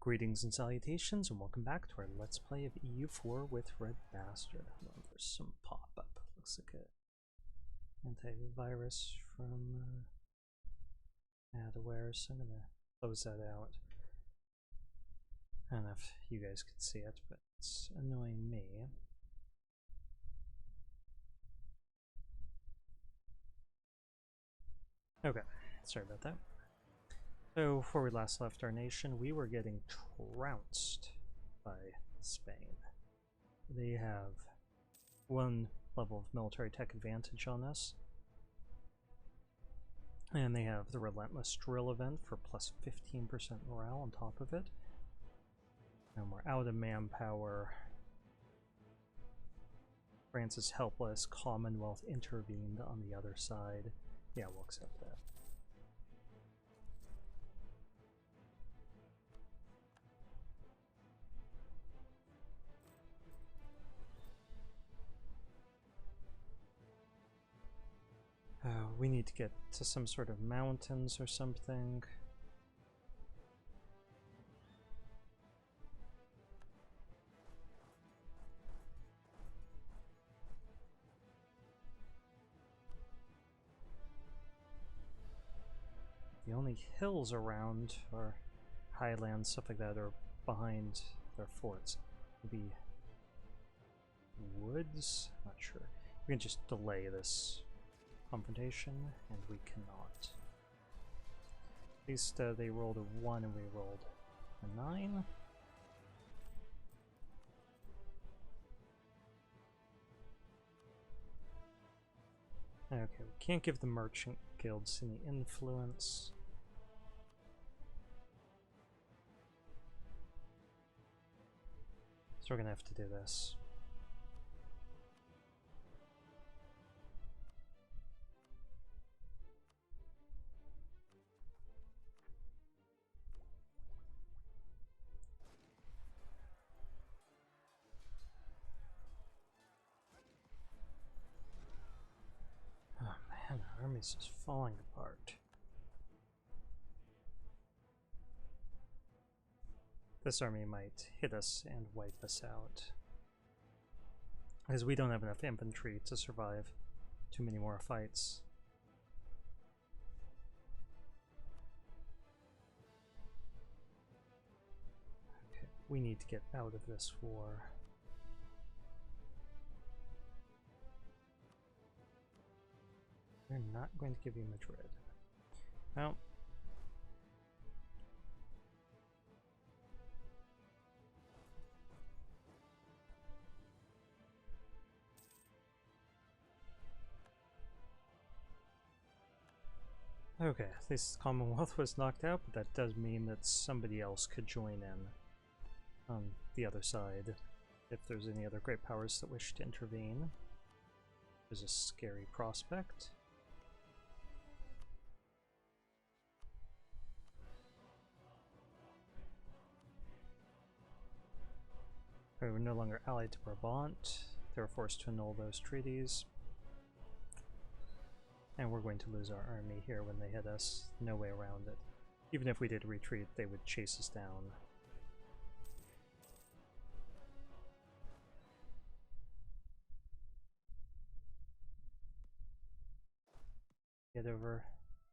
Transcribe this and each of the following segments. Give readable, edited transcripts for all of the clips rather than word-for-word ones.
Greetings and salutations, and welcome back to our Let's Play of EU4 with RedBstrd. Hold on, there's some pop-up. Looks like a antivirus from Adware, so I'm gonna close that out. I don't know if you guys could see it, but it's annoying me. Okay, sorry about that. So, before we last left our nation, we were getting trounced by Spain. They have one level of military tech advantage on us. And they have the Relentless Drill event for plus 15% morale on top of it. And we're out of manpower. France is helpless. Commonwealth intervened on the other side. Yeah, we'll accept that. We need to get to some sort of mountains or something. The only hills around are highlands, stuff like that, or behind their forts. Maybe woods? Not sure. We can just delay this confrontation, and we cannot. At least they rolled a 1 and we rolled a 9. Okay, we can't give the merchant guilds any influence. So we're gonna have to do this. Man, our army's just falling apart. This army might hit us and wipe us out, because we don't have enough infantry to survive too many more fights. Okay, we need to get out of this war. We're not going to give you Madrid. Well, okay, at least the Commonwealth was knocked out, but that does mean that somebody else could join in on the other side if there's any other great powers that wish to intervene. There's a scary prospect. We're no longer allied to Brabant. They were forced to annul those treaties. And we're going to lose our army here when they hit us. No way around it. Even if we did retreat, they would chase us down. Get over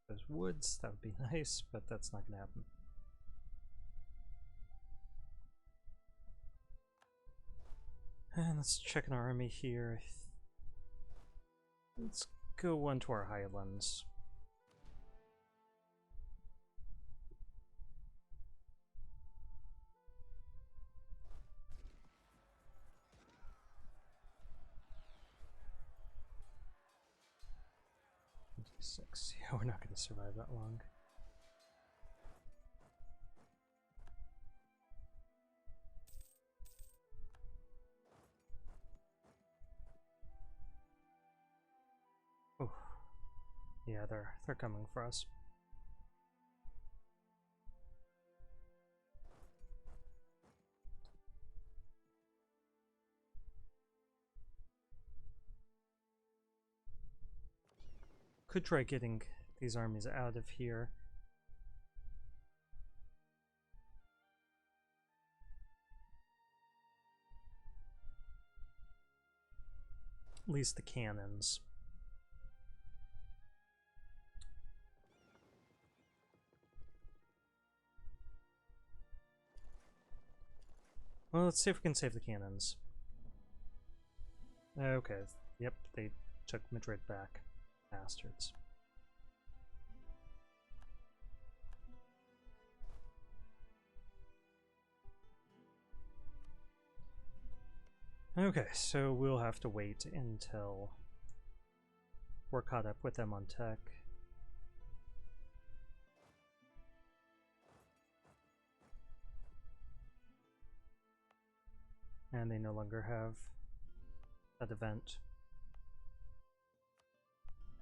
those woods, that would be nice, but that's not going to happen. And let's check an army here. Let's go one to our highlands. Yeah, we're not going to survive that long. Oh, yeah, they're coming for us. Could try getting these armies out of here. least the cannons. Well, let's see if we can save the cannons. Okay, yep, they took Madrid back. Bastards. Okay, so we'll have to wait until we're caught up with them on tech. And they no longer have that event.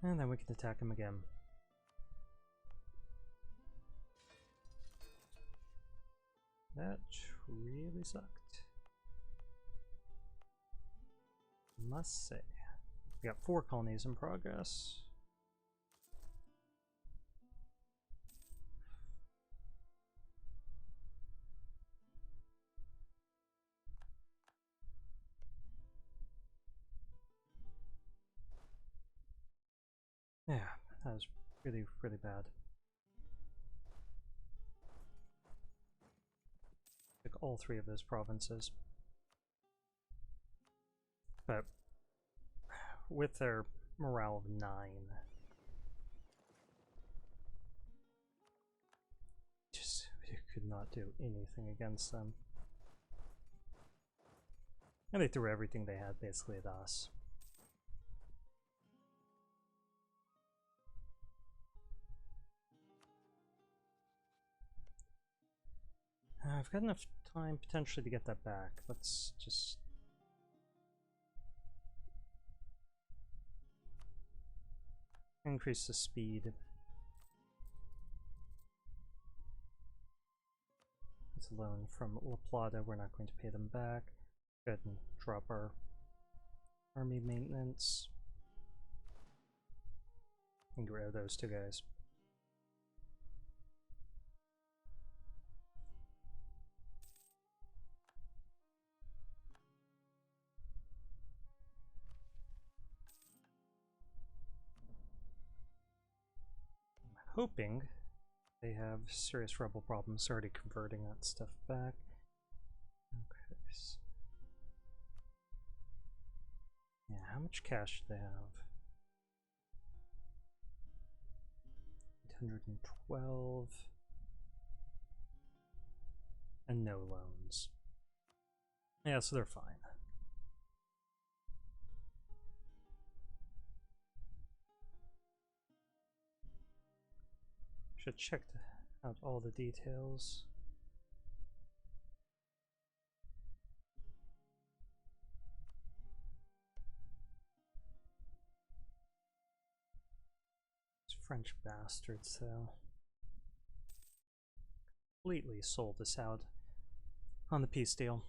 And then we can attack them again. That really sucked. Must say. We got 4 colonies in progress. Yeah, that was really, really bad. Like all 3 of those provinces. But with their morale of 9, just you could not do anything against them. And they threw everything they had basically at us. I've got enough time potentially to get that back. Let's just... increase the speed. It's a loan from La Plata. We're not going to pay them back. Go ahead and drop our army maintenance. And get rid of those 2 guys. Hoping they have serious rebel problems already converting that stuff back. Okay. So yeah, how much cash do they have? 812. And no loans. Yeah, so they're fine. Should check out all the details. These French bastards, though, completely sold us out on the peace deal.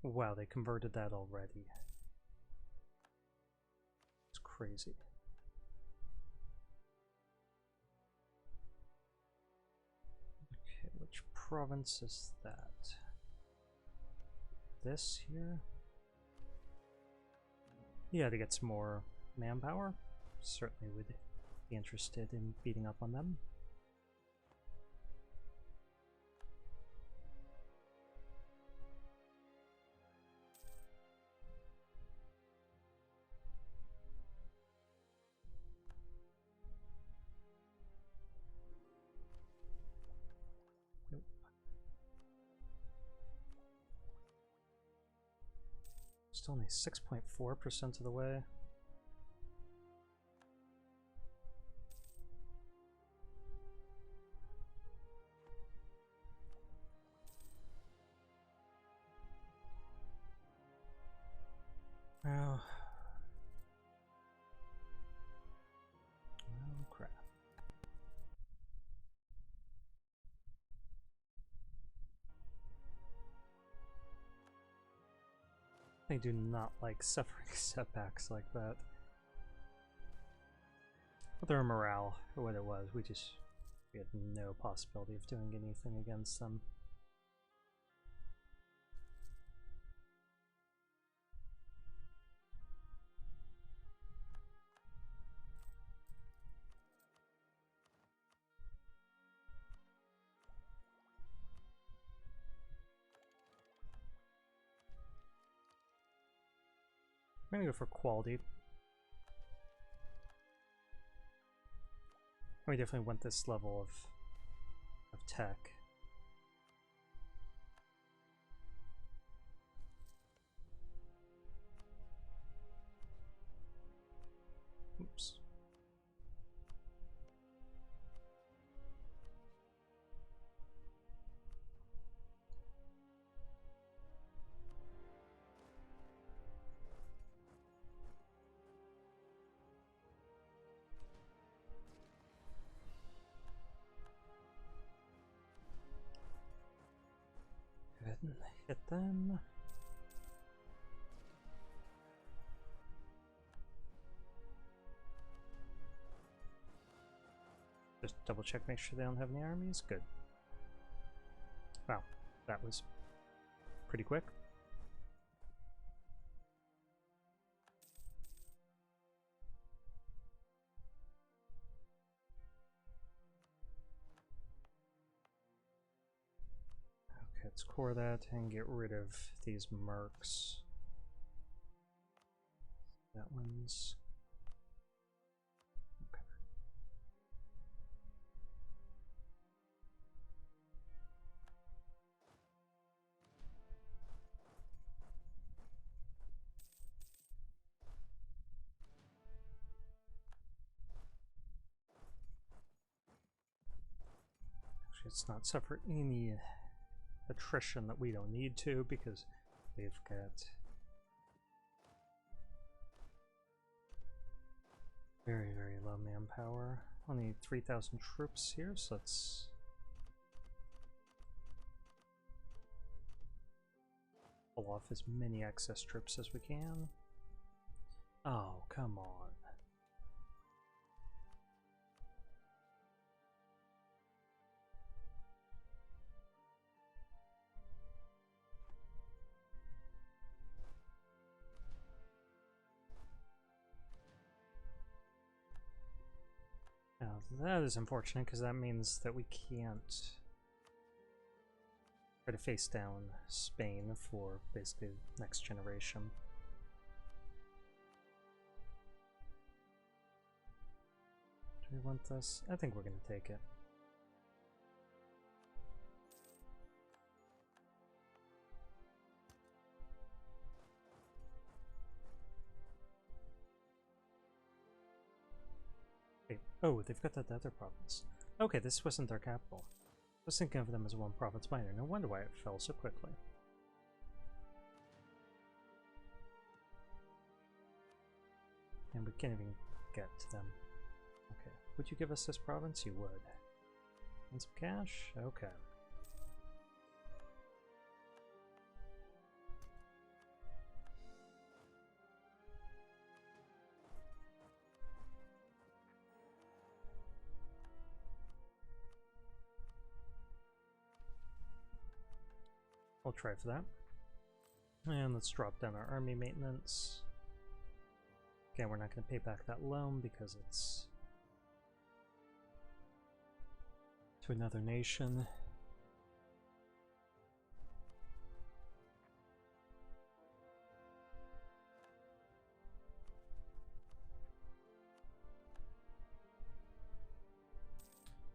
Wow, they converted that already. It's crazy. Okay, which province is that? This here? Yeah, to get some more manpower. Certainly would be interested in beating up on them. Still only 6.4% of the way. Oh. Oh crap. They do not like suffering setbacks like that. But their morale, or what it was, we had no possibility of doing anything against them. I'm gonna go for quality. We definitely want this level of tech. Oops. Go ahead and hit them. Just double check, make sure they don't have any armies. Good. Wow, that was pretty quick. Okay, let's core that and get rid of these mercs. That one's okay. Actually, it's not suffer any attrition that we don't need to because we've got very, very low manpower. Only 3,000 troops here, so let's pull off as many excess troops as we can. Oh, come on. Now, that is unfortunate because that means that we can't try to face down Spain for basically next generation. Do we want this? I think we're going to take it. Wait, oh, they've got that other province. Okay, this wasn't their capital. I was thinking of them as one province minor. No wonder why it fell so quickly. And we can't even get to them. Okay, would you give us this province? You would. And some cash? Okay. We'll try for that. And let's drop down our army maintenance. Again, we're not going to pay back that loan because it's to another nation.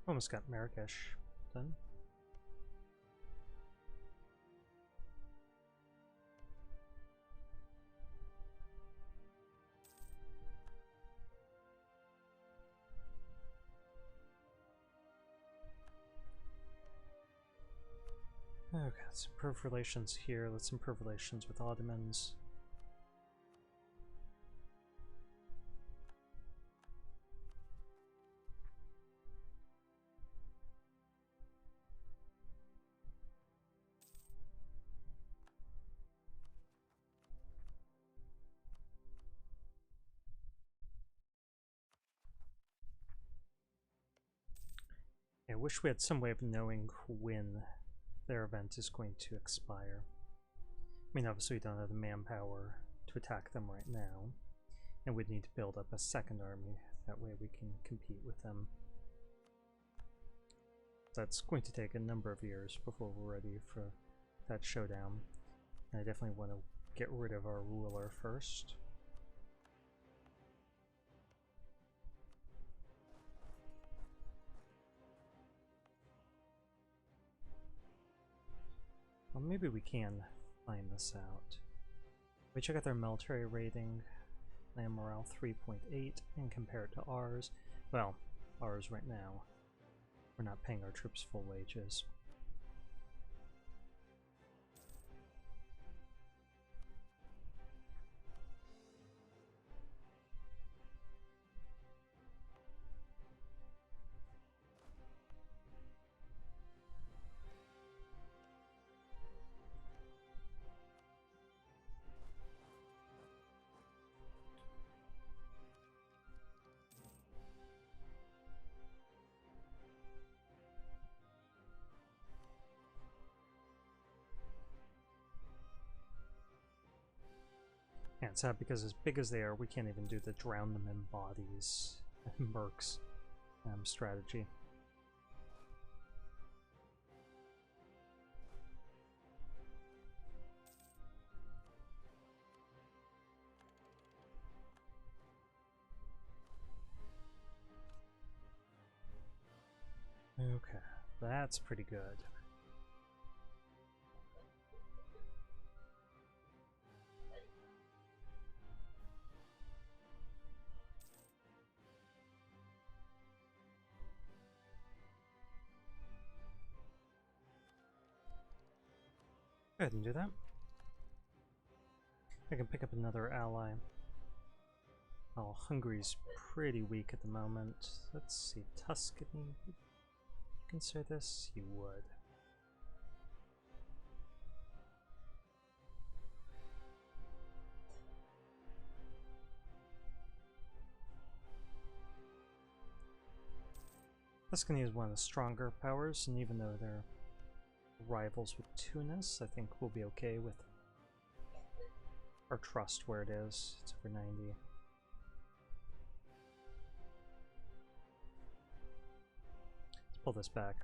Almost got Marrakesh done. Okay, let's improve relations here. Let's improve relations with Ottomans. wish we had some way of knowing when their event is going to expire. I mean, obviously we don't have the manpower to attack them right now, and we'd need to build up a second army. That way we can compete with them. That's going to take a number of years before we're ready for that showdown. And I definitely want to get rid of our ruler first. Well, maybe we can find this out. We check out their military rating, land morale 3.8, and compare it to ours. Well, ours right now. We're not paying our troops full wages. Yeah, it's sad because as big as they are, we can't even do the drown them in bodies mercs strategy. Okay, that's pretty good. Go ahead and do that. I can pick up another ally. Oh, Hungary's pretty weak at the moment. Let's see, Tuscany. Consider this? You would. Tuscany is one of the stronger powers, and even though they're rivals with Tunis, I think we'll be okay with our trust where it is. It's over 90. Let's pull this back.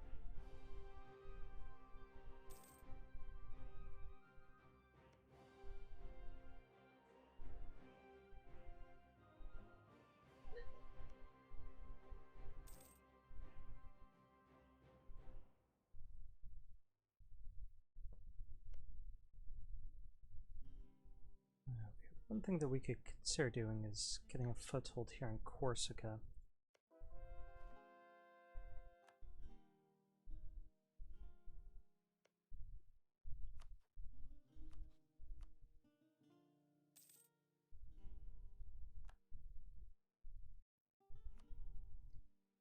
One thing that we could consider doing is getting a foothold here in Corsica.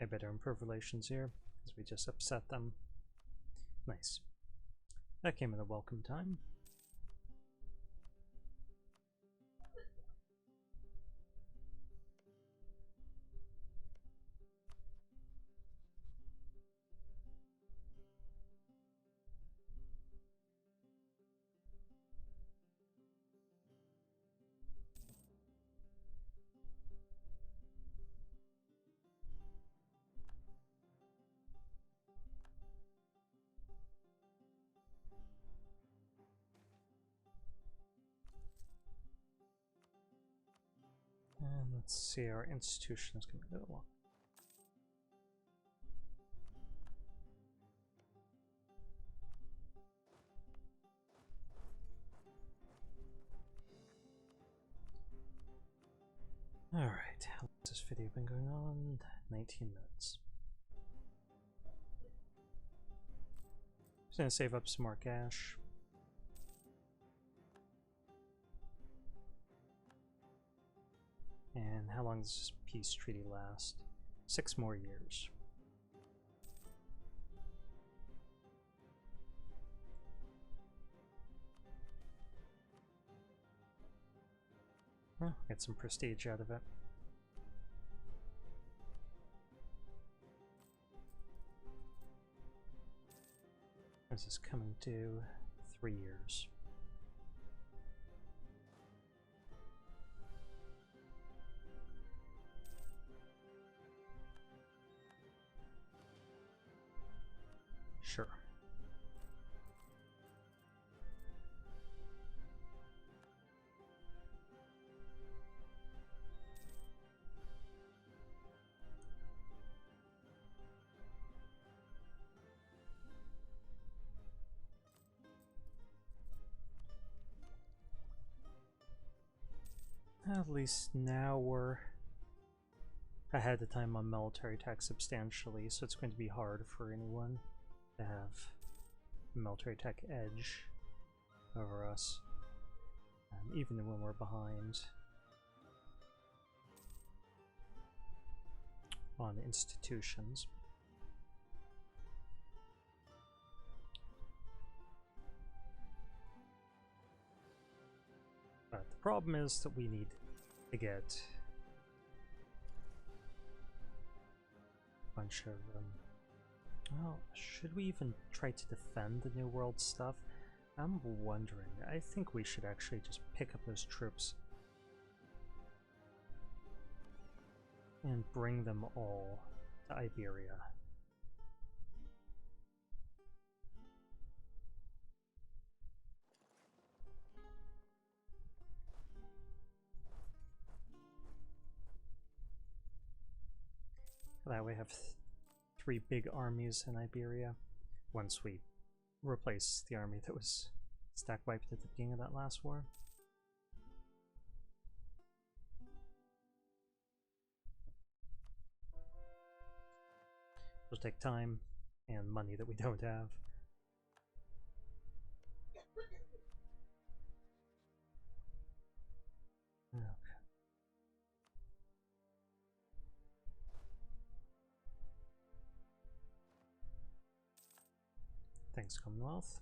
I better improve relations here, because we just upset them. Nice. That came at a welcome time. And let's see, our institution is going to go along. Alright, how long has this video been going on? 19 minutes. Just gonna save up some more cash. And how long does this peace treaty last? 6 more years. Well, get some prestige out of it. This is coming due 3 years. Sure. At least now we're ahead of time on military tech substantially, so it's going to be hard for anyone to have a military tech edge over us, even when we're behind on institutions. But the problem is that we need to get a bunch of well, should we even try to defend the New World stuff? I'm wondering. I think we should actually just pick up those troops and bring them all to Iberia. That way we have 3 big armies in Iberia once we replace the army that was stack wiped at the beginning of that last war. It'll take time and money that we don't have. Okay. Thanks, Commonwealth.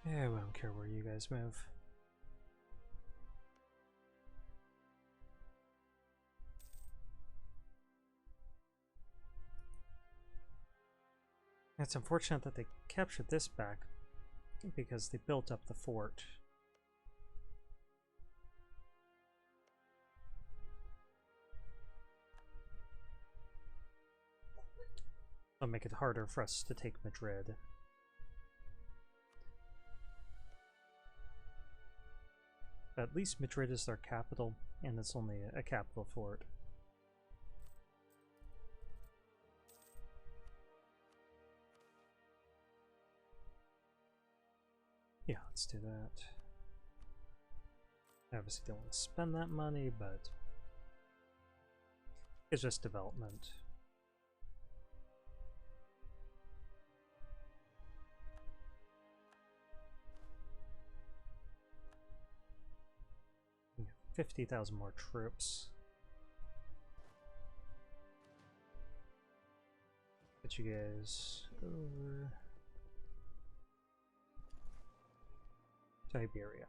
Yeah, we don't care where you guys move. It's unfortunate that they captured this back because they built up the fort. It'll make it harder for us to take Madrid. But at least Madrid is their capital, and it's only a capital fort. Yeah, let's do that. I obviously don't want to spend that money, but it's just development. Yeah, 50,000 more troops. Get you guys over to Iberia.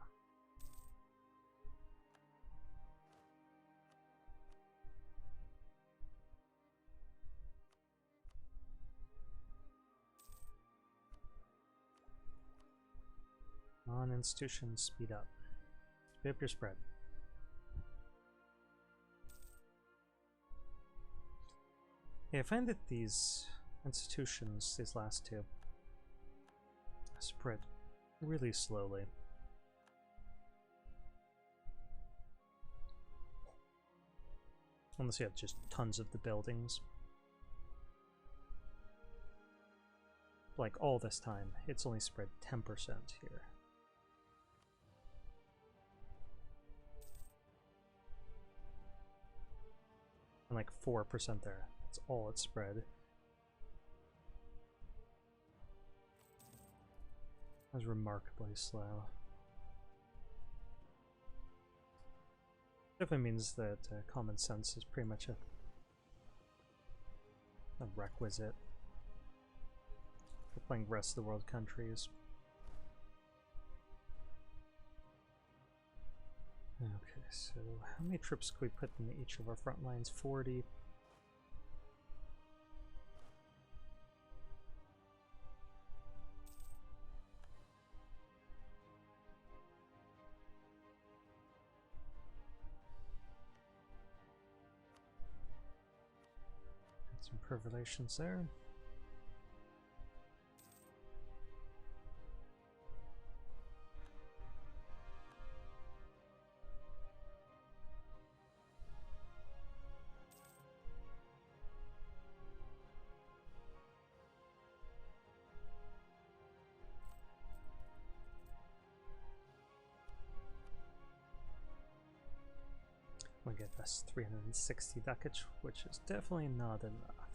On institutions, speed up. Speed up your spread. Yeah, I find that these institutions, these last two, spread really slowly. Unless you have just tons of the buildings. Like all this time, it's only spread 10% here. And like 4% there. That's all it's spread. That's remarkably slow. Definitely means that common sense is pretty much a requisite for playing rest of the world countries. Okay. so how many troops could we put in each of our front lines? 40. Some improve relations there. We get us 360 ducats, which is definitely not enough.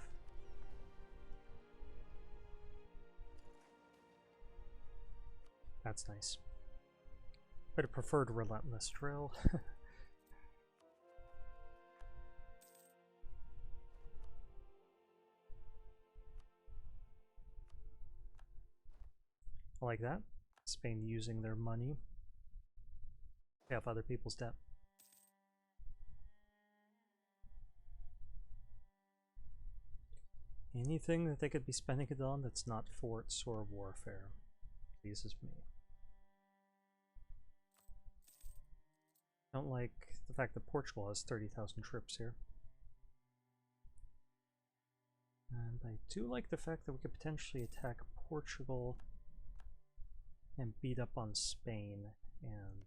That's nice. But I preferred relentless drill. I like that. Spain using their money to pay off other people's debt. Anything that they could be spending it on that's not forts or warfare pleases me. I don't like the fact that Portugal has 30,000 troops here. And I do like the fact that we could potentially attack Portugal and beat up on Spain and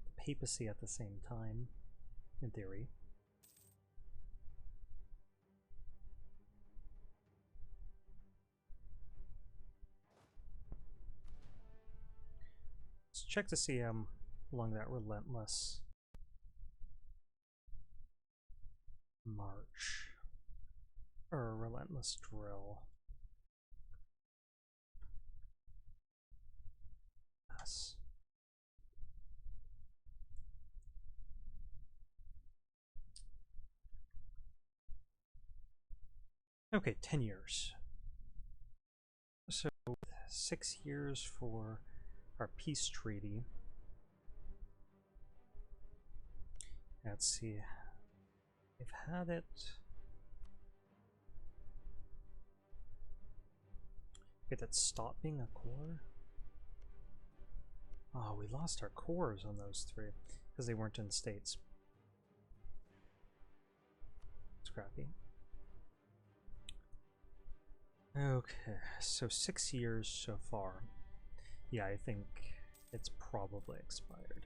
the papacy at the same time, in theory. Let's check to see along that relentless march or relentless drill. Yes. Okay, 10 years. So 6 years for our peace treaty. Let's see. We've had it. Wait, that stopped being a core? Oh, we lost our cores on those three because they weren't in states. Scrappy. Okay, so 6 years so far. Yeah, I think it's probably expired.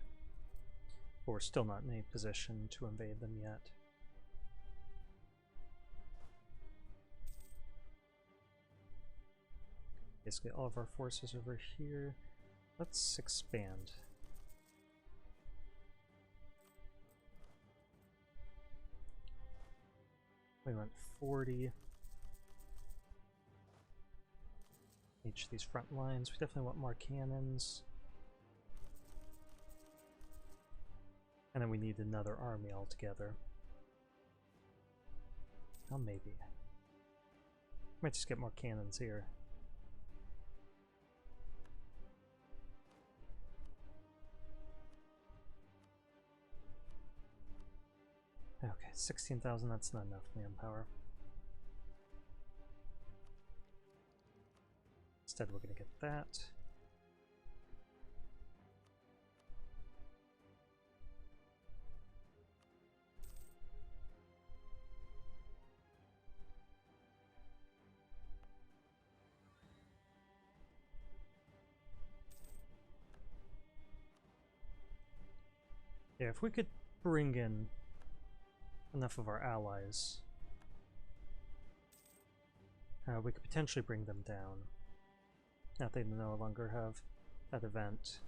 But we're still not in a position to invade them yet. Basically all of our forces over here. Let's expand. We went 40. Each of these front lines. We definitely want more cannons. And then we need another army altogether. Oh, maybe. Might just get more cannons here. Okay, 16,000, that's not enough manpower. Instead, we're going to get that. Yeah, if we could bring in enough of our allies, we could potentially bring them down. Now they no longer have that event.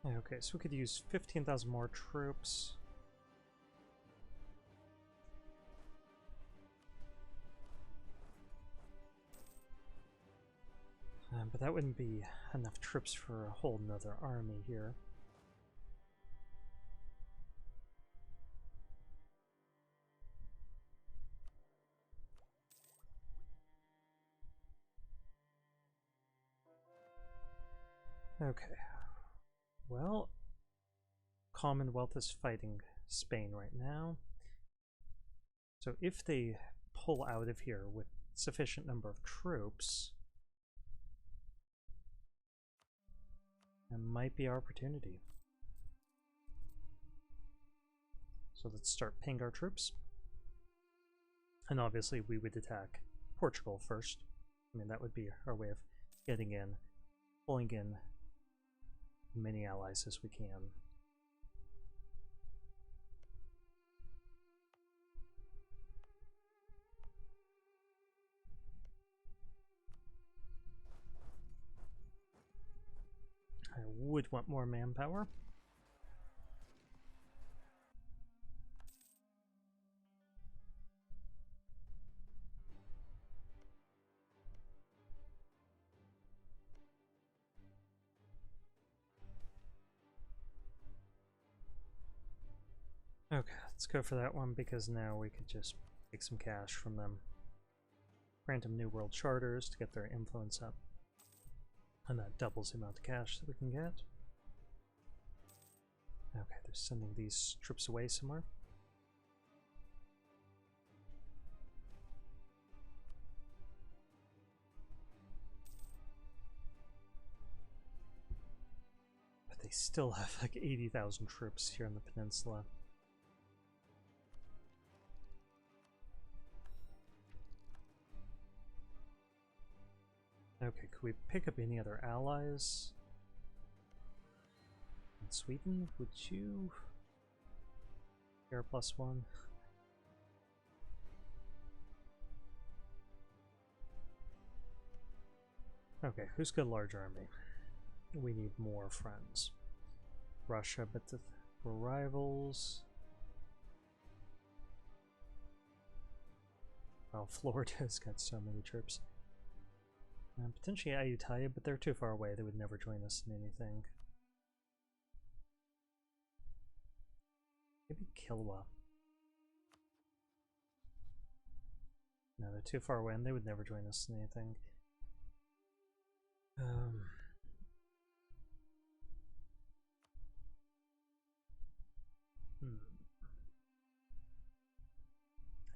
Okay, so we could use 15,000 more troops. But that wouldn't be enough troops for a whole nother army here. Okay. Well, Commonwealth is fighting Spain right now. So if they pull out of here with sufficient number of troops, that might be our opportunity. So let's start paying our troops. And obviously we would attack Portugal first. I mean, that would be our way of getting in, pulling in as many allies as we can. I would want more manpower. Okay, let's go for that one because now we could just take some cash from them. Grant them new world charters to get their influence up. And that doubles the amount of cash that we can get. Okay, they're sending these troops away somewhere. But they still have like 80,000 troops here in the peninsula. Okay, could we pick up any other allies? In Sweden, would you? Here +1. Okay, who's got a large army? We need more friends. Russia, but we're rivals. Oh, Florida's got so many troops. Potentially Ayutthaya, but they're too far away. They would never join us in anything. Maybe Kilwa. No, they're too far away and they would never join us in anything.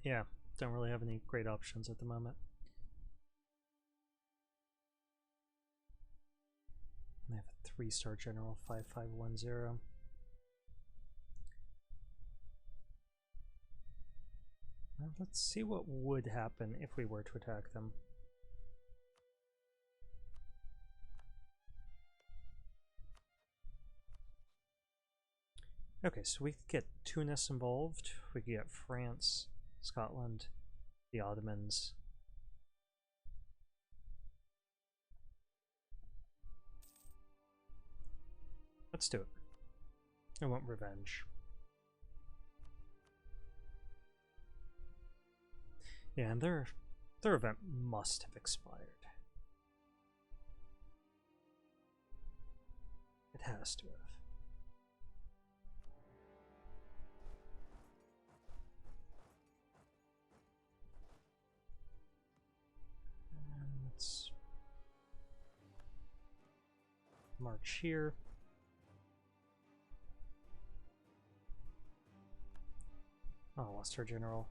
Yeah, don't really have any great options at the moment. And I have a 3-star general, 5510. Well, let's see what would happen if we were to attack them. Okay, so we could get Tunis involved, we could get France, Scotland, the Ottomans. Let's do it. I want revenge. Yeah, and their event must have expired. It has to have. And let's march here. Oh, lost our general.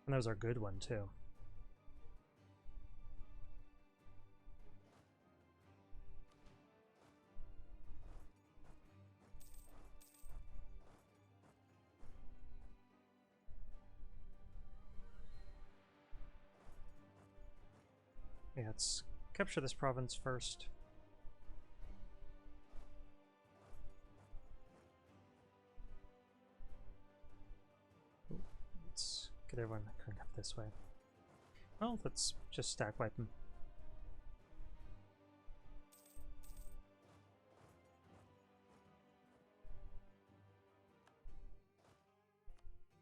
And that was our good one, too. Yeah, let's capture this province first. Ooh, let's get everyone coming up this way. Well, let's just stack wipe them.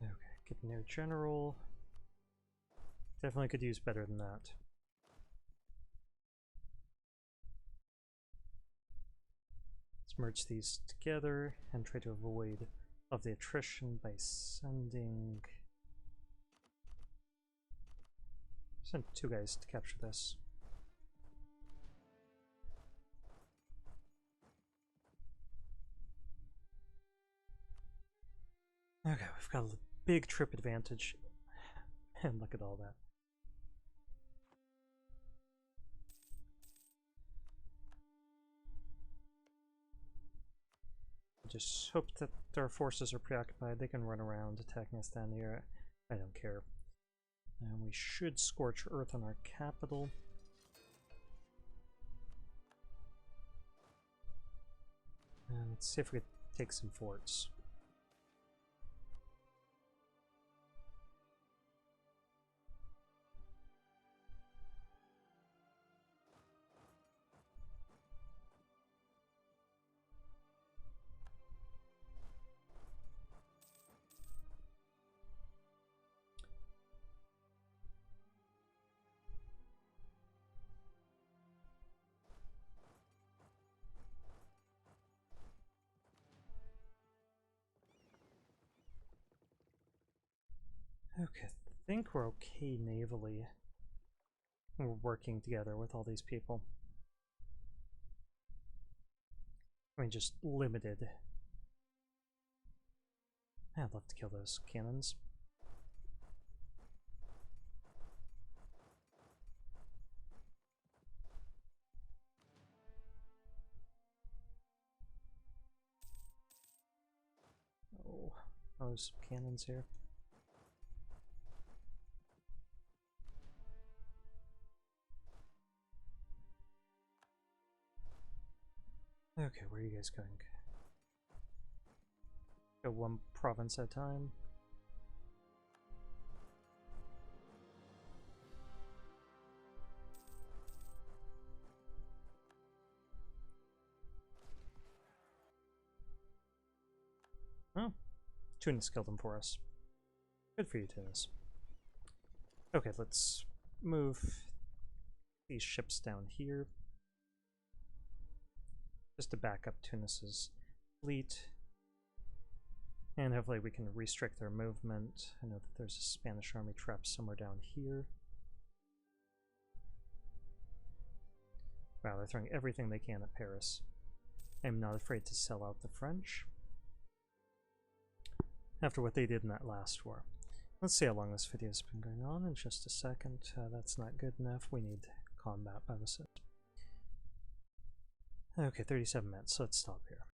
Okay, get a new general. Definitely could use better than that. Let's merge these together and try to avoid of the attrition by sending... Send 2 guys to capture this. Okay, we've got a big trip advantage. And look at all that. Just hope that our forces are preoccupied. They can run around attacking us down here. I don't care. And we should scorch earth on our capital. And let's see if we can take some forts. Okay, I think we're okay navally. We're working together with all these people. I mean, just limited. I'd love to kill those cannons. Oh, those cannons here. Okay, where are you guys going? Go 1 province at a time. Oh, Tunis killed them for us. Good for you, Tunis. Okay, let's move these ships down here. Just to back up Tunis's fleet. And hopefully we can restrict their movement. I know that there's a Spanish army trapped somewhere down here. Wow, they're throwing everything they can at Paris. I'm not afraid to sell out the French after what they did in that last war. Let's see how long this video has been going on in just a second. That's not good enough. We need combat bonuses. Okay, 37 minutes, so let's stop here.